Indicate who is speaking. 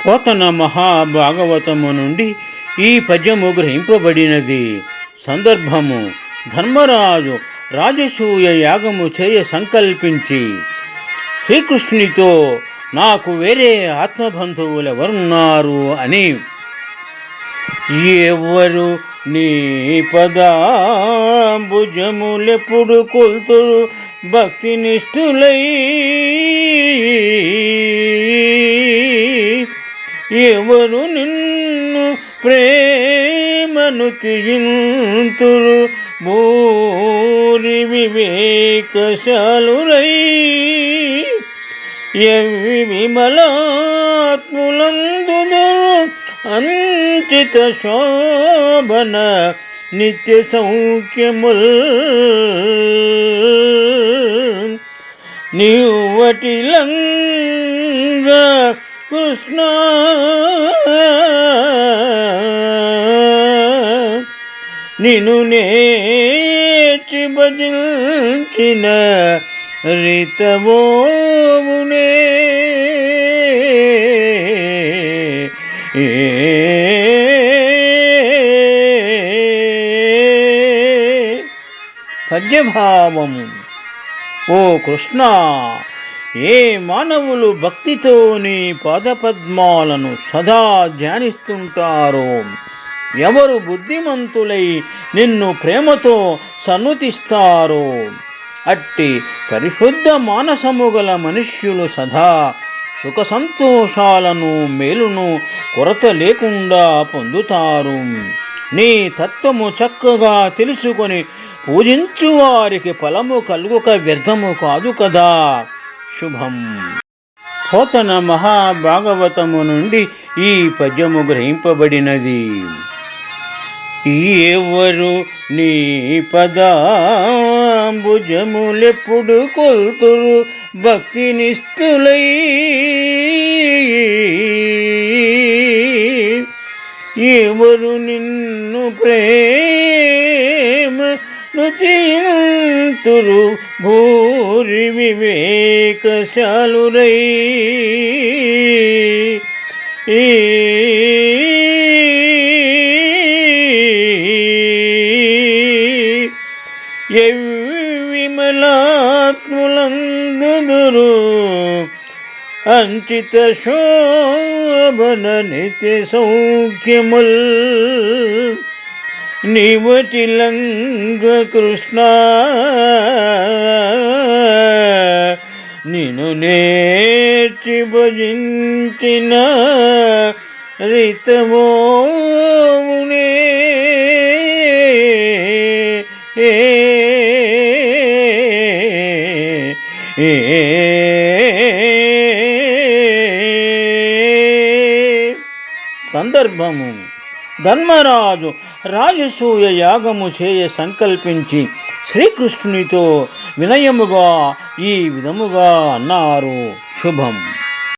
Speaker 1: పోతన మహాభాగవతము నుండి ఈ పద్యము గ్రహింపబడినది. సందర్భము: ధర్మరాజు రాజసూయ యాగము చేయ సంకల్పించి శ్రీకృష్ణునితో నాకు వేరే ఆత్మబంధువులెవరున్నారు అని. ఎవరు నీ పదాంబుజములెప్పుడు కొల్తురు భక్తి నిష్ఠులై, ఎవరు నిన్ను ప్రేమను తీయింతురు భూరి వివేకశాలురై, ఎవి విమలాత్ములందుదురు అంచిత శోభన నిత్య సౌఖ్యముల్, నీవటిలంగ కృష్ణ నిను నేర్చి భజించిన రితవోమునే, పద్యభావము: ఓ కృష్ణ, ఏ మానవులు భక్తితో నీ పాదపద్మాలను సదా ధ్యానిస్తుంటారో, ఎవరు బుద్ధిమంతులై నిన్ను ప్రేమతో సన్నుతిస్తారో, అట్టి పరిశుద్ధ మానసము గల మనుష్యులు సదా సుఖ సంతోషాలను మేలును కొరత లేకుండా పొందుతారు. నీ తత్వము చక్కగా తెలుసుకొని పూజించు వారికి ఫలము కలుగుక వ్యర్థము కాదు కదా. శుభం. పోతన మహాభాగవతము నుండి ఈ పద్యము గ్రహింపబడినది. ఎవరు నీ పదాంబుజములెప్పుడు కొల్తురు భక్తి నిష్ఠులై, ఎవరు నిన్ను ప్రేమను తీయింతురు భూరి వివేకశాలురై, విమలాత్ములందుదురు అంచిత శోభన నిత్య సౌఖ్యముల్, నీవటిలంగ కృష్ణ నిను నేర్చి భజించిన రితమోమునే, సందర్భము: ధర్మరాజు రాజసూయ యాగము చేయ సంకల్పించి శ్రీకృష్ణునితో వినయముగా ఈ విధముగా అన్నారు. శుభం.